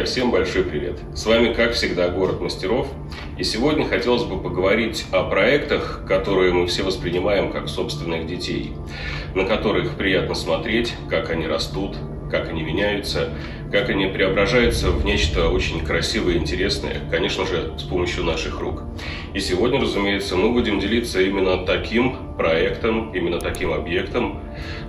Друзья, всем большой привет! С вами, как всегда, Город Мастеров. И сегодня хотелось бы поговорить о проектах, которые мы все воспринимаем как собственных детей, на которых приятно смотреть, как они растут, как они меняются, как они преображаются в нечто очень красивое и интересное, конечно же, с помощью наших рук. И сегодня, разумеется, мы будем делиться именно таким проектом, именно таким объектом,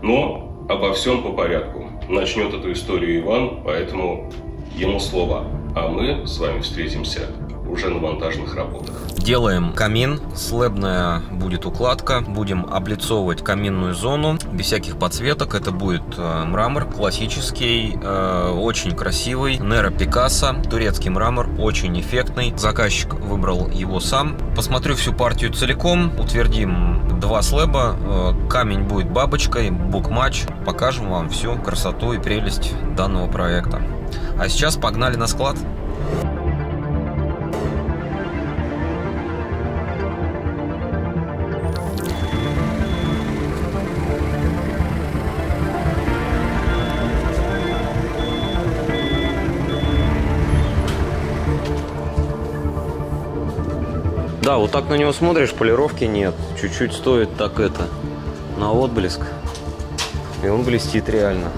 но обо всем по порядку. Начнет эту историю Иван, поэтому ему слово, а мы с вами встретимся уже на монтажных работах. Делаем камин, слэбная будет укладка, будем облицовывать каминную зону без всяких подсветок. Это будет мрамор классический, очень красивый, Неро Пикассо, турецкий мрамор, очень эффектный. Заказчик выбрал его сам. Посмотрю всю партию целиком, утвердим 2 слэба, камень будет бабочкой, букматч. Покажем вам всю красоту и прелесть данного проекта. А сейчас погнали на склад. Да, вот так на него смотришь, полировки нет. Чуть-чуть стоит так это, на отблеск. И он блестит реально.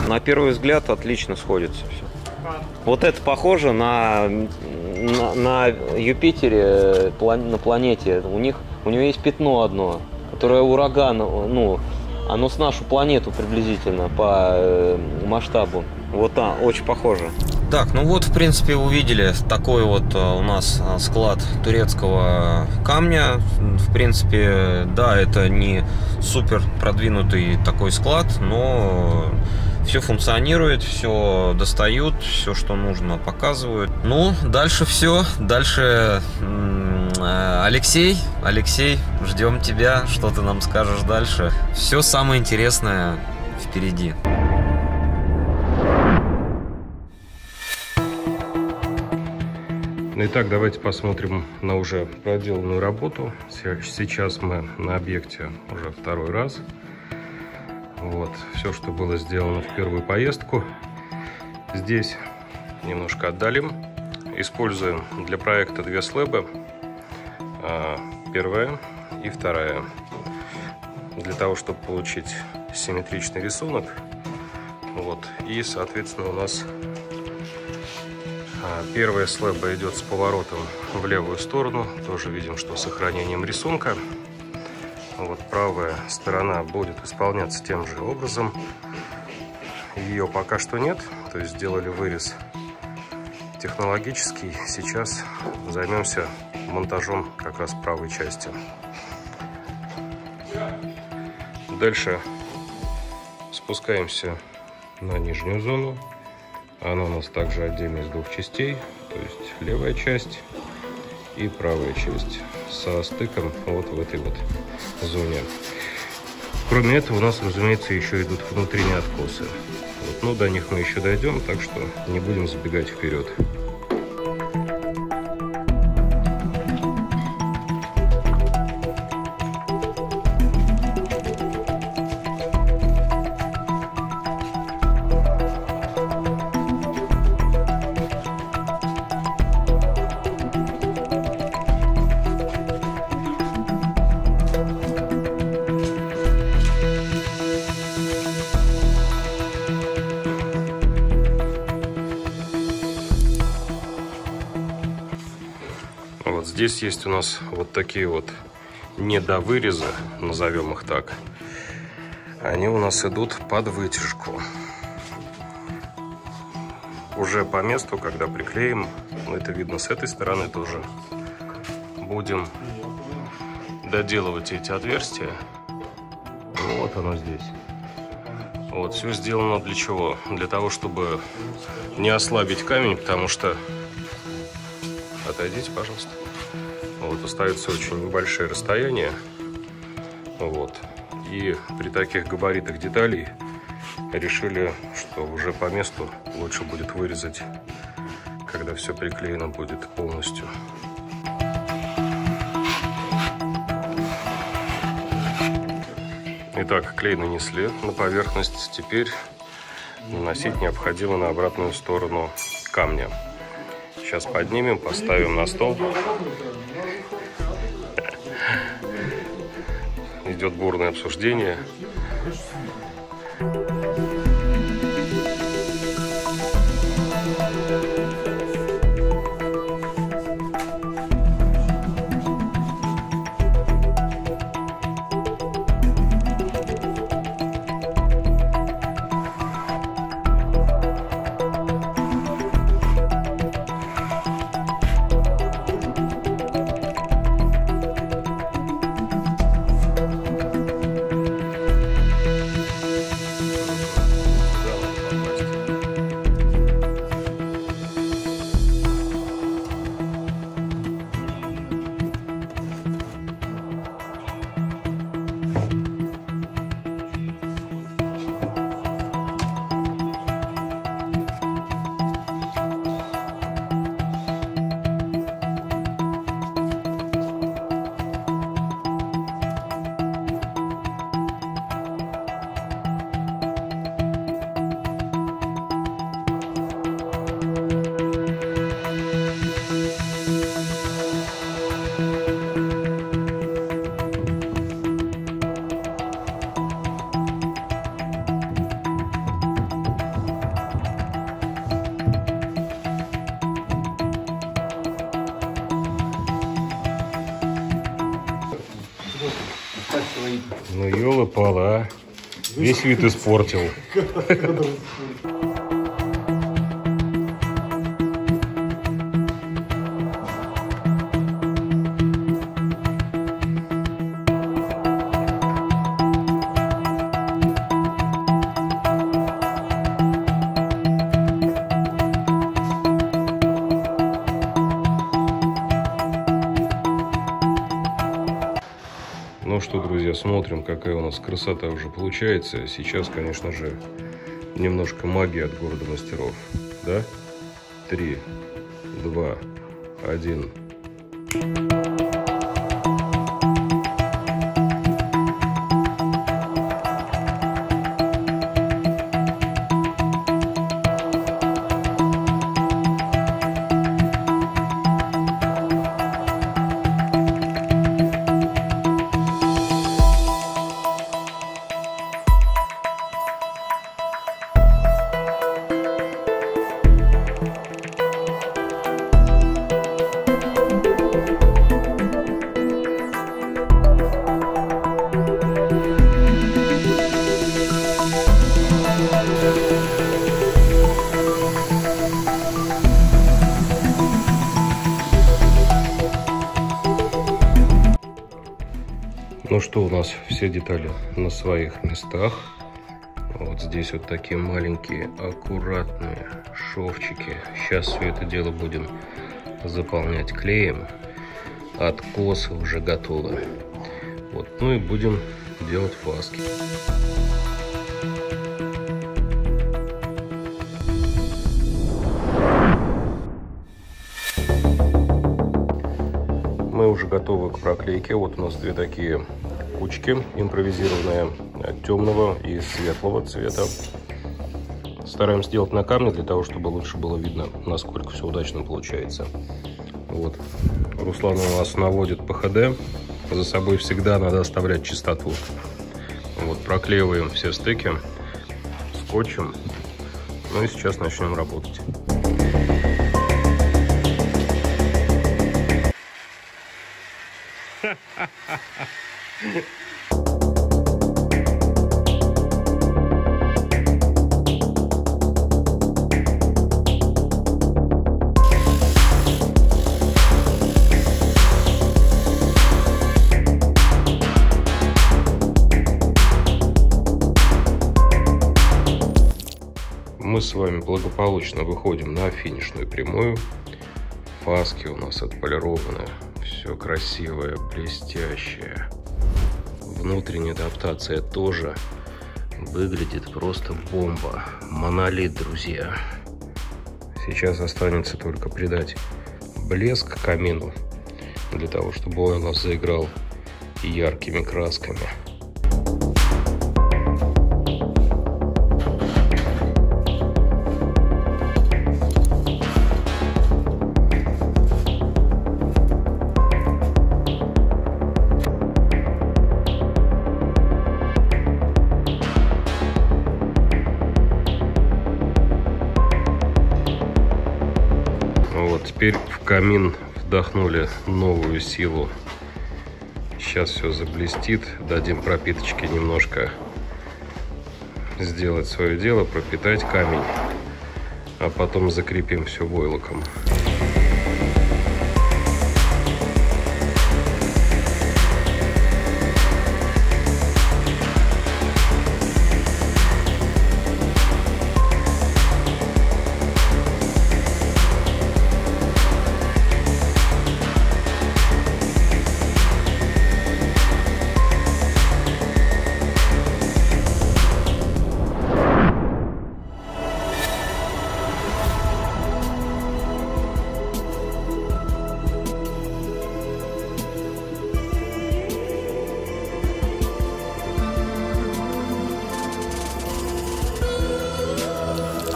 На первый взгляд отлично сходится все. Вот это похоже на Юпитере, на планете. У него есть пятно одно, которое ураган, ну, оно с нашу планету приблизительно по масштабу. Вот там, очень похоже. Так, ну вот, в принципе, увидели такой вот у нас склад турецкого камня. В принципе, да, это не супер продвинутый такой склад, но все функционирует, все достают, все, что нужно, показывают. Ну, дальше все. Дальше Алексей, ждем тебя, что ты нам скажешь дальше. Все самое интересное впереди. Ну, итак, давайте посмотрим на уже проделанную работу. Сейчас мы на объекте уже второй раз. Вот, все, что было сделано в первую поездку. Здесь немножко отдалим. Используем для проекта 2 слэба. Первая и вторая. Для того, чтобы получить симметричный рисунок. Вот. И, соответственно, у нас первая слэба идет с поворотом в левую сторону. Тоже видим, что с сохранением рисунка. Вот правая сторона будет исполняться тем же образом. Ее пока что нет, то есть сделали вырез технологический. Сейчас займемся монтажом как раз правой части. Дальше спускаемся на нижнюю зону. Она у нас также отдельно из 2 частей, то есть левая часть и правая часть со стыком вот в этой вот зоне. Кроме этого, у нас, разумеется, еще идут внутренние откосы. Вот, но до них мы еще дойдем, так что не будем забегать вперед. Здесь есть у нас вот такие вот недовырезы, назовем их так. Они у нас идут под вытяжку. Уже по месту, когда приклеим, это видно с этой стороны тоже, будем доделывать эти отверстия. Вот оно здесь. Вот, все сделано для чего? Для того, чтобы не ослабить камень, потому что... Отойдите, пожалуйста. Вот, остается очень небольшое расстояние. Вот. И при таких габаритах деталей решили, что уже по месту лучше будет вырезать когда все приклеено будет полностью. Итак, клей нанесли на поверхность. Теперь наносить необходимо на обратную сторону камня. Сейчас поднимем, поставим на стол. Идет бурное обсуждение. Ну, ёлы-палы, а. Весь вид испортил. Ну что, друзья, смотрим, какая у нас красота уже получается. Сейчас, конечно же, немножко магии от города мастеров. Да? 3, 2, 1. Ну что, у нас все детали на своих местах. Вот здесь вот такие маленькие аккуратные шовчики. Сейчас все это дело будем заполнять клеем. Откосы уже готовы. Вот, ну и будем делать фаски. Мы уже готовы к проклейке. Вот у нас две такие кучки импровизированные, темного и светлого цвета. Стараемся делать на камне, для того, чтобы лучше было видно, насколько все удачно получается. Вот. Руслан у нас наводит ПХД. За собой всегда надо оставлять чистоту. Вот, проклеиваем все стыки скотчем. Ну и сейчас начнем работать. Мы с вами благополучно выходим на финишную прямую. Фаски у нас отполированы. Все красивое, блестящее. Внутренняя адаптация тоже выглядит просто бомба. Монолит, друзья. Сейчас останется только придать блеск камину, для того, чтобы он у нас заиграл яркими красками. Вот, теперь в камин вдохнули новую силу. Сейчас все заблестит. Дадим пропиточки немножко сделать свое дело, пропитать камень, а потом закрепим все войлоком.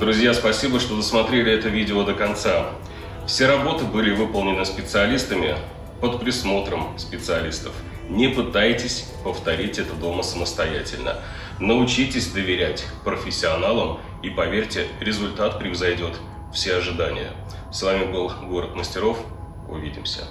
Друзья, спасибо, что досмотрели это видео до конца. Все работы были выполнены специалистами под присмотром специалистов. Не пытайтесь повторить это дома самостоятельно. Научитесь доверять профессионалам и, поверьте, результат превзойдет все ожидания. С вами был Город Мастеров. Увидимся.